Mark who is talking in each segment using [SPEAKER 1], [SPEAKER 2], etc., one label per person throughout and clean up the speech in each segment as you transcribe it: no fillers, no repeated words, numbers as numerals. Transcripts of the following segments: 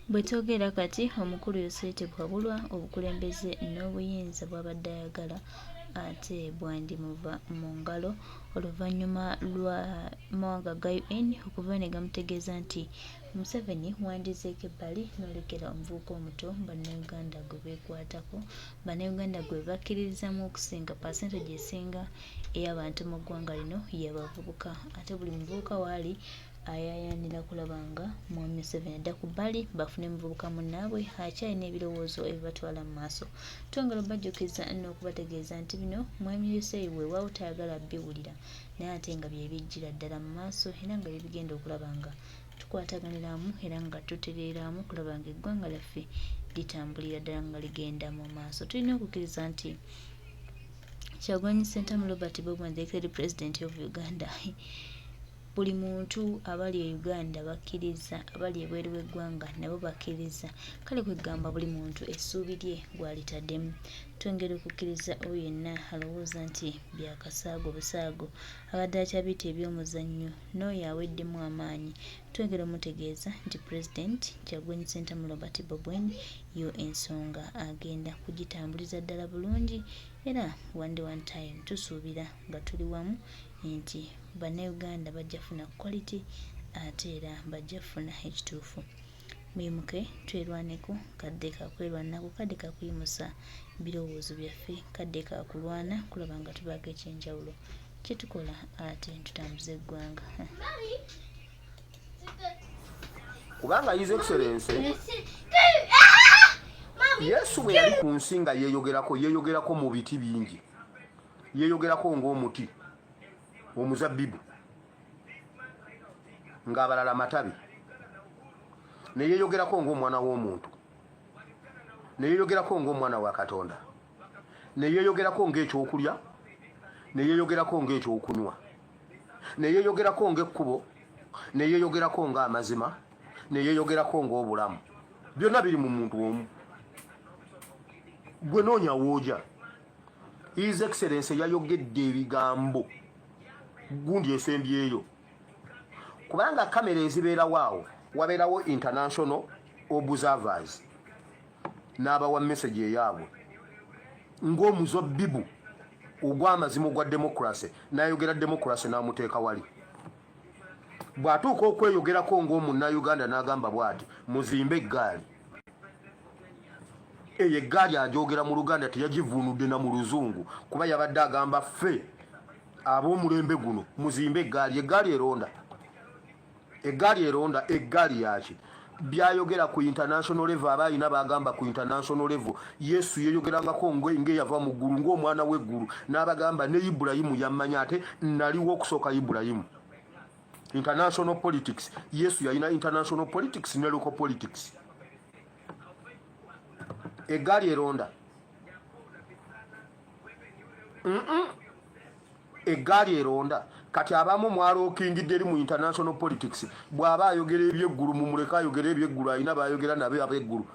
[SPEAKER 1] Bwetwogera kati omukulu Yosete Bwabulwa obukulembeze n'obuyinza bw'abadde ayagala ate bwandimuva mu ngalo oluvannyuma lwa mawanga ga UN okuva ne gamutegeeza nti Museveni wandizeeko ebbali n'olekera omuvubuka omuto bannayuganda gwe beekwatako, bannayuganda gwe bakkiririzaamu okusinga percentage esinga ey'abantu mu ggwanga lino y'abavubuka, ate buli muvubuka waali ayaayaanira kulaba nga mwami Museveni adda ku bbali bafune muvubuka munnaabwe akyalina ebirowoozo ebibatwala mu maaso. Twongera obajjukiza n'okubategeeza nti bino mwami Yosei weewaawo tayagala biwulira naye ate nga bye bijjira ddala mu maaso era nga bigenda okulaba nga tukwataganiramu era nga tutereeramu kulaba nga eggwanga lyaffe litambulira ddala nga ligenda mu maaso. Tulina okukkiriza nti Kyagulanyi Ssentamu Robert Bobwan, the executive president of Uganda, buli muntu abali e Uganda bakkiriza, abali ebweru w'eggwanga nabo bakkiriza, kale kwegamba buli muntu essuubi lye gw'alitaddemu. Twongera okukkiriza oyo yenna alowooza nti byakasaago busaago abadde akyabiyita eby'omuzannyo n'oyo aweddemu amaanyi, twongera omutegeeza nti pulezidenti Kyagulanyi Ssentamu Robert Bobwan yo ensonga agenda kugitambuliza ddala bulungi era one time tusuubira nga tuli wamu nti bannayuganda bajja funa quality ate era bajja funa ekituufu. Mwimuke twerwaneko, kadde kakwerwanako, kadde kakuyimusa birowoozo byaffe, kadde kakulwana kulaba nga tubaako ekyenjawulo kyetukola ate tutambuza eggwanga.
[SPEAKER 2] Kubanga His Excellency Yesu bwe yali ku nsi nga yeeyogerako mu biti bingi, yeeyogerako ng'omuti omuzabbibu ng'abalala matabi, ne yeeyogerako ng'omwana w'omuntu, ne yeeyogerako ng'omwana wa Katonda, ne yeeyogerako ng'ekyokulya, ne yeeyogerako ng'ekyokunywa, ne yeeyogerako ng'ekkubo, ne yeeyogerako ng'amazima, ne yeeyogerako ng'obulamu. Byonna biri mu muntu omu. Gwe noonya wooja. His Excellency yayogedde ebigambo gundi esembyeyo, kubanga kamera ezibeerawo awo wabeerawo international observers n'abawa message eyaabwe ng'omuzabbibu ogw'amazima ogwa democracy, n'ayogera democracy n'amuteeka wali. Bw'atuuka okweyogerako ng'omunnayuganda n'agamba bw'ati muzimbe eggaali. Eyo eggaali agyogera mu Luganda teyagivuunudde na mu Luzungu, kuba yabadde agamba ffe ab'omulembe guno muzimbe eggaali. Eggaali eronda, eggaali eronda, eggaali yaki? Byayogera ku international level, abaayina bagamba ku international level. Yesu yeeyogerangako ng'eyava mu ggulu, ng'omwana w'eggulu, n'abagamba ne Ibulayimu yammanya, ate naliwo okusooka Ibulayimu. International politics, Yesu yalina international politics ne local politics. Eggaali eronda, eggaali eronda. Kati abamu mwalookingidde eri mu international politics, bw'aba ayogera ebyeggulu mumuleka ayogera ebyeggulu, alina bayogera nabe ab'eggulu.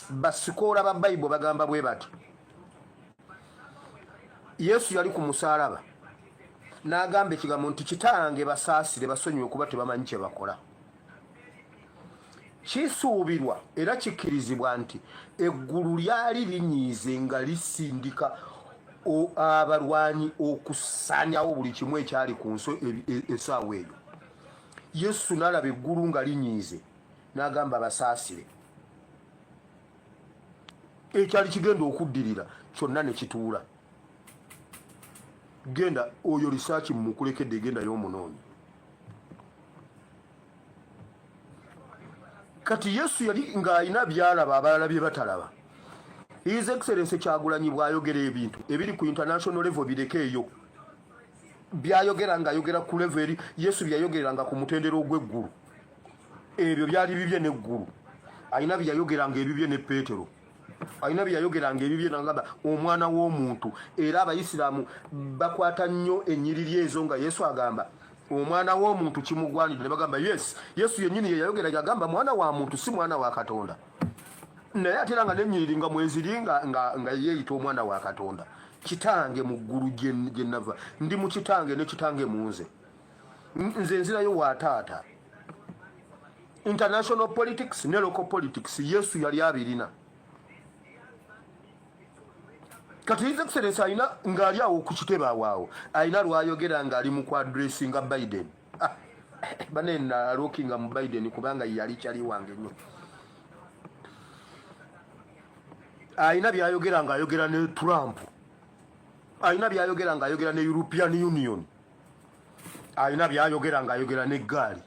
[SPEAKER 2] Basikoola ba Bayibuli bagamba bwe bati, Yesu yali ku musaalaba n'agamba ekigambo nti kitange basaasire basonyiwe kuba tebamanyi kye bakola. Kisuubirwa era kikkirizibwa nti eggulu lyali linyiize nga lisindika abalwanyi okusaanyawo buli kimu ekyali ku nsi essaawa eyo. Yesu n'alaba eggulu nga linyiize n'agamba basaasire. Ekyali kigenda okuddirira kyonna ne kituula. Genda oyo lisaaki mumukulekedde, genda y'omunoonyi. Kati Yesu yali ng'alina byalaba abalala bye batalaba. His Excellency Kyagulanyi bw'ayogera ebintu ebiri ku international level bireke eyo. Byayogera ng'ayogera ku level eri, Yesu byayogeranga ku mutendero ogw'eggulu. Ebyo byali bibye n'eggulu. Alina byayogeranga ebibye ne Peetero. Alina byayogeranga ebibye n'agamba omwana w'omuntu. Era Abayisiraamu bakwata nnyo ennyiriri ezo nga Yesu agamba omwana w'omuntu kimugwanidde, ne bagamba yes, Yesu yennyini ye yayogera yagamba mwana wa muntu si mwana wa Katonda. Naye ate era nga n'ennyiriri nga mweziri nga yeeyita omwana wa Katonda. Kitange mu ggulu gye nava, ndi mu kitange ne kitange mu nze, nze nzirayo wa taata. international politics ne local politics Yesu yali abirina. Kati His Excellency ayina ng'ali awo ku kitebe awaawo ayina lwayogera ng'ali mu kwadressinga Biden. Banena lookinga mu Biden kubanga yali kyali wange nnyo. Ayina byayogera ng'ayogera ne Trump. Ayina byayogera ng'ayogera ne European Union. Ayina byayogera ng'ayogera ne Gali.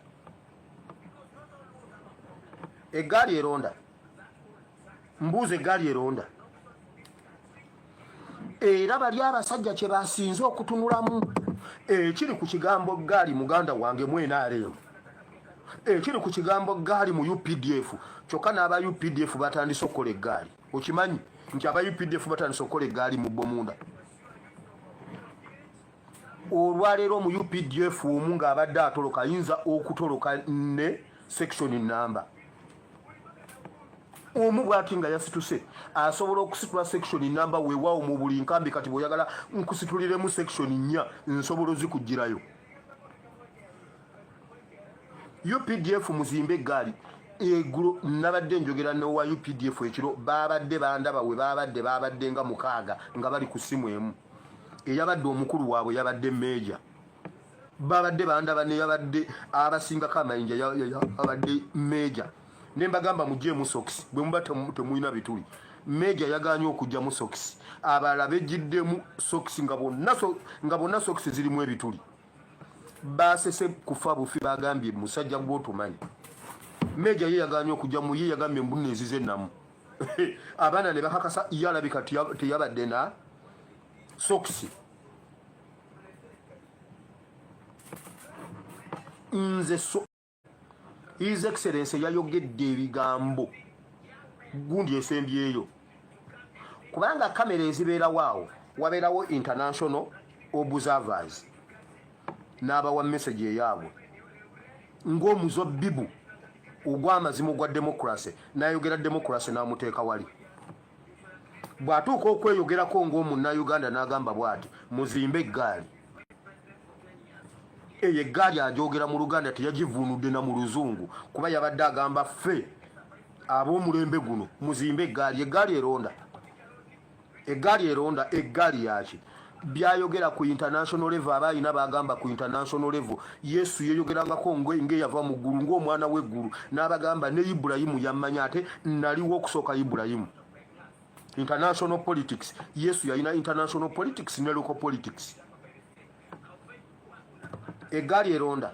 [SPEAKER 2] Egali eronda. Mbuze Gali eronda. Era bali abasajja kye basinze okutunulamu ekiri ku kigambo Gali muganda wange mwena aleo ekiri ku kigambo Gali mu UPDF kyokka n'aba UPDF batandise okukola Gali okimanyi nti aba UPDF batandise okukola Gali mu Bomunda olwaleero mu UPDF omu ng'abadde atoloka ayinza okutoloka ne section number omu bwati nga yasituse asobola okusitula section number weewaawo mu buli nkambi kati bw'oyagala nkusituliremu section 4 nsobola zikugirayo. UPDF muzimbe Gali eggulo nabadde njogera n'owa UPDF ekiro baabadde bandaba we baabadde nga mukaaga nga bali ku simu emu eyabadde omukulu waabwe yabadde meeja baabadde bandaba ne yabadde abasingako amayinja yabadde meeja nembagamba mujje mu socks bwe muba temuyina bituli meja yaganye okujja mu socks abalala bejjiddemu socks nga bonna socks zirimu ebituli basese kufa bufi bagambye musajja gw'otumanyi meja ye yaganye okujja mu ye yagambye mbunne ezize namu abaana ne bakakasa yalabika teyabadde na socks nze His Excellency yayogedde ebigambo gundi esembyeyo kubanga kamera ezibeera waawo wabeerawo international observers n'abawa message eyaabwe ng'omuzobbibu ogw'amazima ogwa democracy n'ayogera democracy n'amuteeka wali bw'atuuka okweyogerako ng'omunnayuganda n'agamba bw'ati muzimbe Gali eye Gali ajogera mu Luganda teyagivunudde na mu Luzungu kuba yabadde agamba ffe ab'omulembe guno muzimbe Gali Gali eronda Gali yaki byayogera ku international level abayina bagamba ku international level Yesu yeyogerangako ng'eyava mu ggulu ng'omwana w'eggulu n'abagamba ne Ibulayimu yammanya ate naliwo okusooka Ibulayimu. International politics Yesu yalina international politics ne local politics. Gali eronda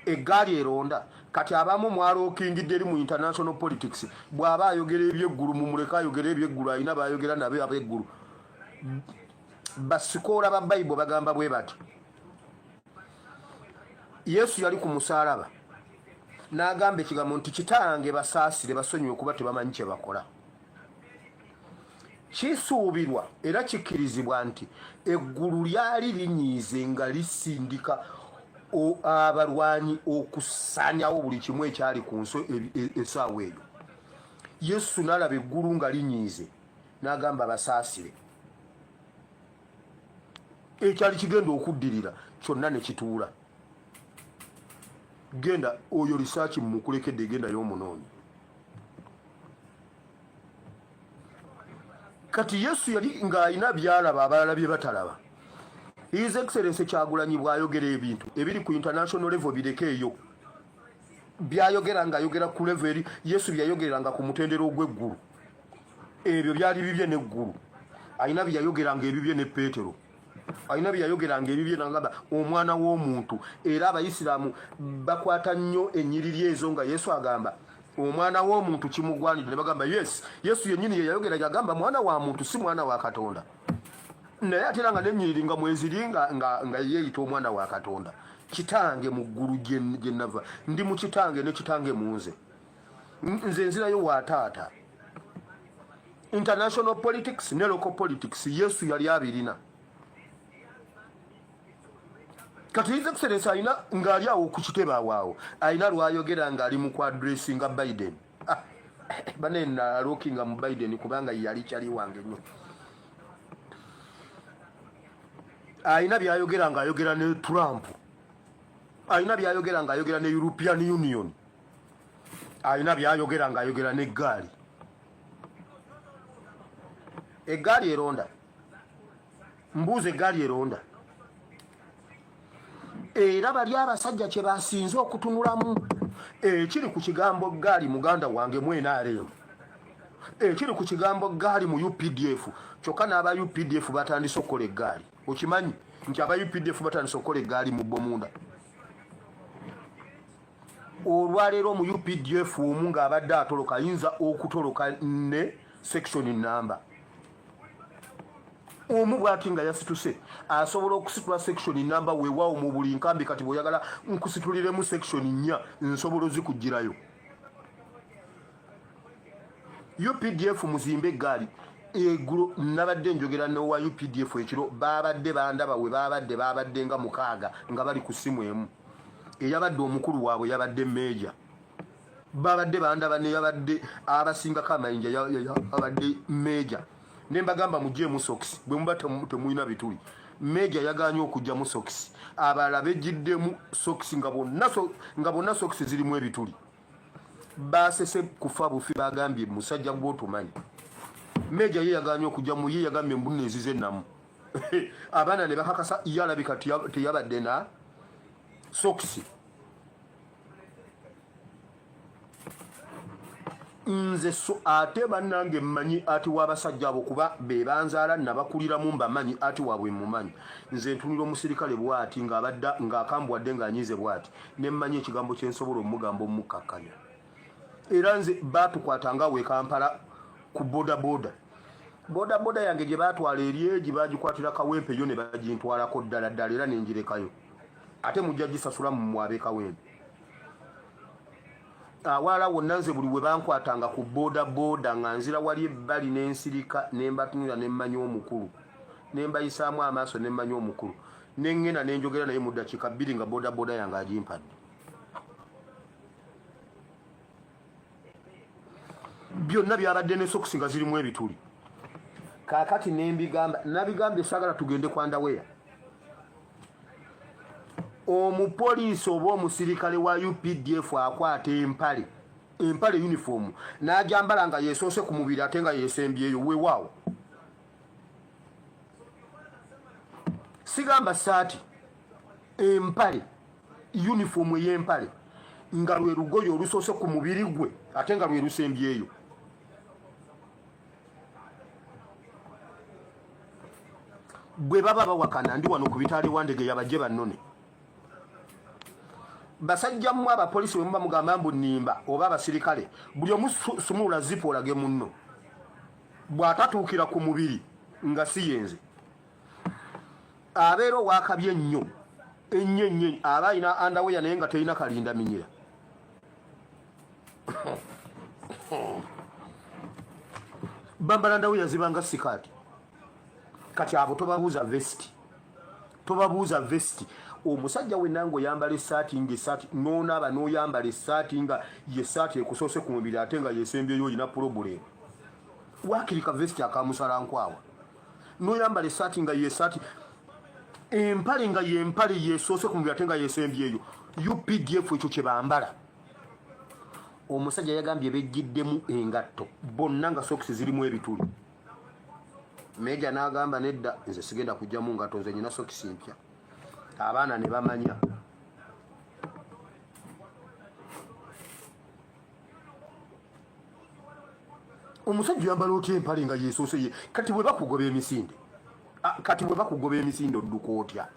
[SPEAKER 2] Gali eronda kati abamu mwalookingidde eri mu international politics bw'aba ayogera ebyeggulu mumuleka ayogera ebyeggulu ayina bayogera nabe ab'eggulu basikoola ba Bible bagamba bwe bati Yesu yali ku musaalaba n'agamba ekigambo nti kitange basaasire basonyiwe kuba tebamanyi kye bakola. Kisuubirwa era kikkirizibwa nti eggulu lyali linyiize nga lisindika abalwanyi okusanyawo buli kimu ekyali ku nsi essaawa eyo. Yesu n'alaba eggulu nga linyiize n'agamba basaasire ekyali kigenda okuddirira kyonna ne kituula. Genda oyo risaaki mumukulekedde genda y'omunoonyi. Kati Yesu yali ng'ayina byalaba abalala bye batalaba. His Excellency Kyagulanyi bw'ayogera ebintu ebiri ku international level bireke eyo byayogera ng'ayogera ku level eri Yesu byayogeranga ku mutendero ogw'eggulu ebyo byali bibye n'eggulu. Ayina byayogeranga ebibye ne Peetero ayina byayogeranga ebibye n'agamba omwana w'omuntu era Abayisiraamu bakwata nnyo ennyiriri ezo nga Yesu agamba omwana w'omuntu kimugwanidde ne bagamba yes Yesu yennyini ye yayogera yagamba mwana wa muntu si mwana wa Katonda naye ate era nga n'ennyiriri nga mweziri nga yeeyita omwana wa Katonda. Kitange mu ggulu gye nava ndi mu kitange ne kitange mu nze nzirayo wa taata. International politics ne local politics Yesu yali abirina. Kati His Excellency ayina ng'ali awo ku kitebe awaawo ayina lwayogera ng'ali mu kwadressinga Biden. Banena lookinga mu Biden kubanga yali kyali wange nnyo. Ayina byayogera ng'ayogera ne Trump. alina byayogera ng'ayogera ne European Union, alina byayogera ng'ayogera n'eggaali. Eggaali eronda, mbuuza eggaali eronda. Era bali abasajja kye basinze okutunulamu ekiri ku kigambo ggaali muganda wange mwena aleo, ekiri ku kigambo ggaali mu UPDF kyokka n'aba UPDF batandise okukola eggaali. Okimanyi nti aba UPDF batandise okukola eggaali mu Bomunda. Olwaleero mu UPDF omu ng'abadde atoloka ayinza okutoloka ne section number. Omu bw'ati nga yasituse asobola okusitula section number weewaawo mu buli nkambi. Kati bw'oyagala nkusituliremu section 4 nsobola ozikugirayo. UPDF muzimbe eggaali. Eggulo nabadde njogera n'owa UPDF ekiro baabadde bandaba we baabadde nga 6 nga bali ku ssimu emu. Eyabadde omukulu waabwe yabadde meeja. Baabadde bandaba ne yabadde abasingako amayinja yabadde meeja. Ne mbagamba mugyeemu sokisi bwe muba temulina bituli. Meeja yaganye okujja mu sokisi. Abalala bejjiddemu sokisi nga bonna sokisi zirimu ebituli. Baasese kufa bufi bagambye musajja gw'otumanyi. Meeja ye yaganye okujja mu ye yagambye mbunne ezize namu. Abaana ne bakakasa yalabika teyabadde na sokisi. Nze so ate bannange mmanyi ati w'abasajja abo kuba be banzaala nabakuliramu mbamanyi ati waabwe mumanyi. Nze ntunira omusirikale bw'ati ng'akambwadde ng'anyize bw'ati ne mmanyi ekigambo kye nsobola omugamba omukkakkanya. Era nze baatukwatanga we Kampala ku bodaboda yange gye baatwala eri bagikwatira Kawempe yo ne bagintwalako ddala era ne njirekayo. Ate mujja gisasula mu mwabe Kawempe. Awala wonna nze buli we bankwatanga ku bodaboda nga nzira wali ebbali n'ensirika ne mbatunira ne mmanyi omukulu. Ne mbayisaamu amaaso ne mmanyi omukulu. Ne ngenda ne njogera naye mu ddakiika 2 nga bodaboda yange agimpadde. Byonna byabadde ne sokisi nga zirimu ebituli. Kaakati ne nabigambye saagala tugende ku underwear. Omupoliisi oba omusirikale wa UPDF akwata empale uniform n'agyambala nga yeesoose ku mubiri ate nga yeesembyeyo weewaawo. Sigamba saati, empale uniform ey'empale nga lwe lugoye olusoose ku mubiri gwe ate nga lwe lusembyeyo. Bwe baba bawakana ndi wano ku bitaali wandege yabajje bannone. Basajja mu abapoliisi bwe muba mugamba mbu nnimba oba abasirikale buli omu sumula zipo olage munno. Bw'atatuukira ku mubiri nga si yenze. Abeera owakabye ennyo aba alina underwear naye nga terina kalinda minyira. Bambala underwear zibanga sikaati. Kati abo tobabuuza vesti. Omusajja wenango yambala essaati ng'essaati n'onaaba n'oyambala essaati nga yessaati ekusoose ku mubiri ate nga yeesembyeyo olina pulobulemu. Waakirika vesti akamusala nkwawa. N'oyambala essaati nga yessaati empale nga yempale yeesoose ku mubiri ate nga yeesembyeyo. UPDF ekyo kye bambala. Omusajja yagambye bejjiddemu engatto bonna nga sokisi zirimu ebituli. Meeja n'agamba nedda nze sigenda kujjamu ngatto nze nyina sokisi mpya. Abaana ne bamanya. Omusajja yambala otya empale nga yeesoose ye. Kati bwe bakugoba emisinde odduka otya?